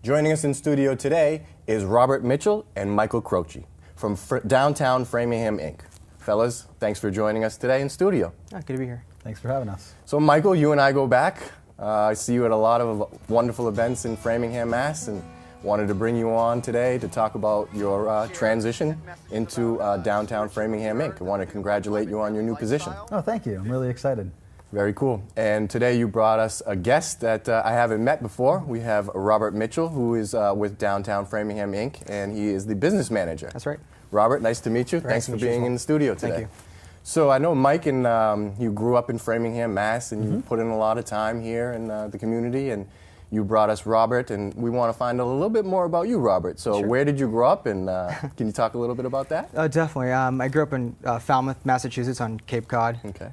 Joining us in studio today is Robert Mitchell and Michael Croci from downtown Framingham Inc. Fellas, thanks for joining us today in studio. Good to be here. Thanks for having us. So Michael, you and I go back. I see you at a lot of wonderful events in Framingham, Mass, and wanted to bring you on today to talk about your transition into downtown Framingham Inc. I want to congratulate you on your new position. Oh, thank you. I'm really excited. Very cool. And today you brought us a guest that I haven't met before. We have Robert Mitchell, who is with downtown Framingham Inc., and he is the business manager. That's right. Robert, nice to meet you. Thanks for being in the studio today. Thank you. So I know Mike and you grew up in Framingham, Mass, and you put in a lot of time here in the community, and you brought us Robert, and we want to find out a little bit more about you, Robert. So where did you grow up, and can you talk a little bit about that? Definitely. I grew up in Falmouth, Massachusetts on Cape Cod. Okay.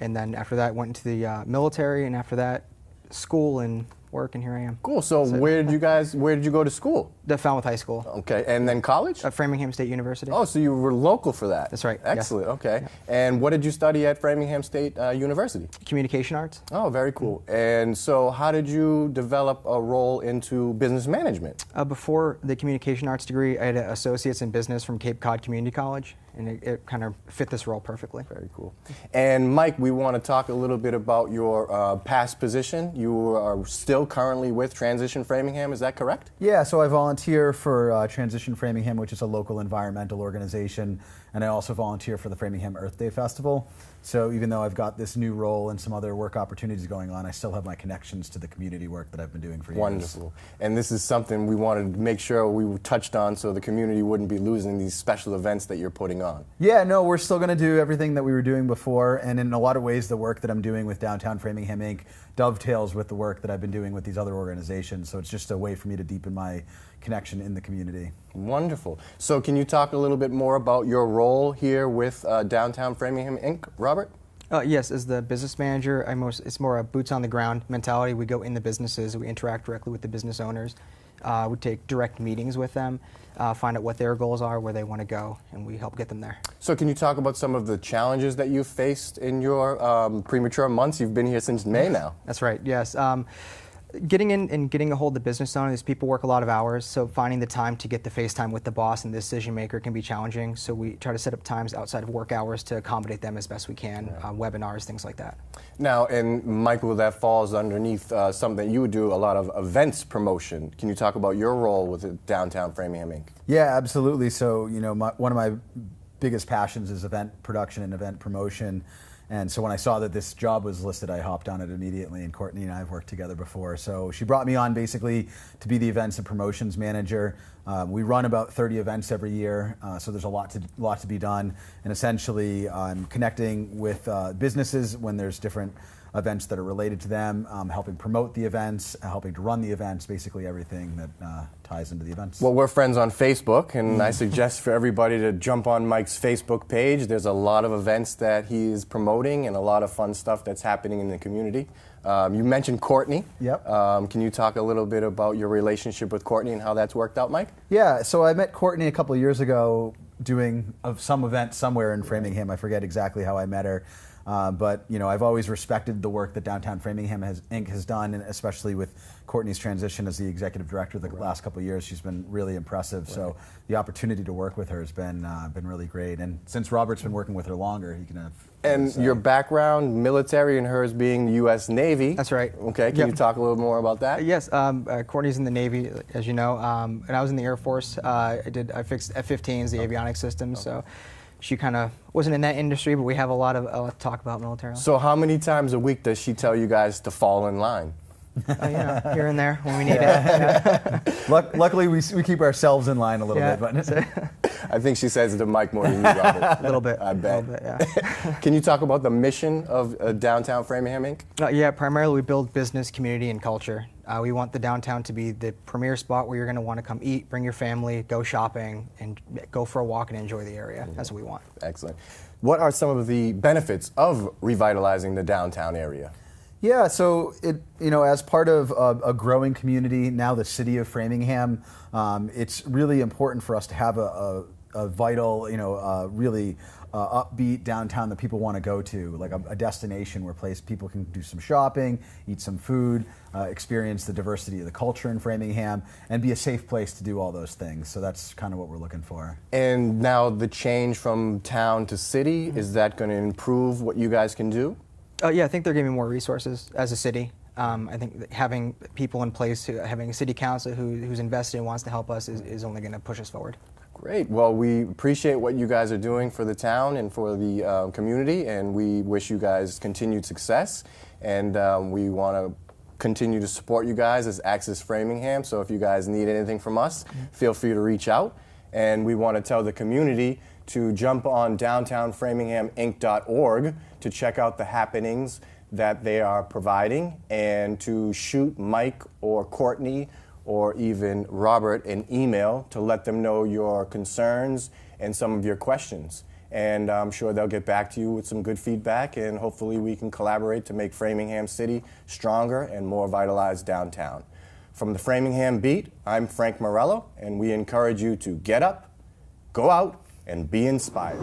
And then after that went into the military, and after that school and work, and here I am. Cool. So where did you go to school? The Falmouth High School. Okay. And then college? Framingham State University. Oh, so you were local for that. That's right. Excellent. Yeah. Okay. Yeah. And what did you study at Framingham State University? Communication arts. Oh, very cool. And so how did you develop a role into business management? Before the communication arts degree, I had an associate's in business from Cape Cod Community College, and it kind of fit this role perfectly. Very cool. And Mike, we want to talk a little bit about your past position. You are still currently with Transition Framingham, is that correct? Yeah, so I volunteer for Transition Framingham, which is a local environmental organization, and I also volunteer for the Framingham Earth Day Festival. So even though I've got this new role and some other work opportunities going on, I still have my connections to the community work that I've been doing for years. Wonderful. And this is something we wanted to make sure we touched on so the community wouldn't be losing these special events that you're putting on. Yeah, no, we're still going to do everything that we were doing before, and in a lot of ways the work that I'm doing with Downtown Framingham Inc. dovetails with the work that I've been doing with these other organizations, so it's just a way for me to deepen my connection in the community. Wonderful. So can you talk a little bit more about your role here with Downtown Framingham Inc., Robert? Yes, as the business manager, it's more a boots on the ground mentality. We go in the businesses, we interact directly with the business owners. We take direct meetings with them, find out what their goals are, where they want to go, and we help get them there. So can you talk about some of the challenges that you've faced in your premature months? You've been here since May now. That's right, yes. Getting in and getting a hold of the business owner, these people work a lot of hours, so finding the time to get the face time with the boss and the decision maker can be challenging. So we try to set up times outside of work hours to accommodate them as best we can, webinars, things like that. Now, and Michael, that falls underneath something you would do, a lot of events promotion. Can you talk about your role with Downtown Framingham Inc.? Yeah, absolutely. So, you know, one of my biggest passions is event production and event promotion. And so when I saw that this job was listed, I hopped on it immediately, and Courtney and I have worked together before. So she brought me on basically to be the events and promotions manager. We run about 30 events every year, so there's a lot to be done. And essentially, I'm connecting with businesses when there's different events that are related to them, helping promote the events, helping to run the events, basically everything that ties into the events. Well, we're friends on Facebook, and I suggest for everybody to jump on Mike's Facebook page. There's a lot of events that he is promoting and a lot of fun stuff that's happening in the community. You mentioned Courtney. Yep. Can you talk a little bit about your relationship with Courtney and how that's worked out, Mike? Yeah, so I met Courtney a couple of years ago doing some event somewhere in Framingham. I forget exactly how I met her. But you know, I've always respected the work that Downtown Framingham Inc. has done, and especially with Courtney's transition as the executive director the last couple of years, she's been really impressive. Right. So the opportunity to work with her has been really great. And since Robert's been working with her longer, he can have. And your background, military, and hers being the U.S. Navy. That's right. Okay, can you talk a little more about that? Yes, Courtney's in the Navy, as you know, and I was in the Air Force. I fixed F-15s, the avionics systems. So. She kind of wasn't in that industry, but we have a lot of talk about military. So how many times a week does she tell you guys to fall in line? Here and there when we need it. Luckily, we keep ourselves in line a little bit. But I think she says it to Mike more than you, Robert. A little bit. I bet. A little bit, yeah. Can you talk about the mission of Downtown Framingham Inc.? Yeah, primarily we build business, community, and culture. We want the downtown to be the premier spot where you're going to want to come eat, bring your family, go shopping, and go for a walk and enjoy the area. Mm-hmm. That's what we want. Excellent. What are some of the benefits of revitalizing the downtown area? Yeah, so as part of a growing community, now the city of Framingham, it's really important for us to have a vital, really upbeat downtown that people want to go to, like a destination where people can do some shopping, eat some food, experience the diversity of the culture in Framingham, and be a safe place to do all those things. So that's kind of what we're looking for. And now the change from town to city, is that going to improve what you guys can do? Yeah, I think they're giving more resources as a city. I think that having people in place, having a city council who's invested and wants to help us is only going to push us forward. Great. Well, we appreciate what you guys are doing for the town and for the community, and we wish you guys continued success. And we want to continue to support you guys as Access Framingham. So if you guys need anything from us, feel free to reach out. And we want to tell the community to jump on downtownframingham.org to check out the happenings that they are providing, and to shoot Mike or Courtney or even Robert an email to let them know your concerns and some of your questions. And I'm sure they'll get back to you with some good feedback, and hopefully we can collaborate to make Framingham City stronger and more vitalized downtown. From the Framingham Beat, I'm Frank Morello, and we encourage you to get up, go out, and be inspired.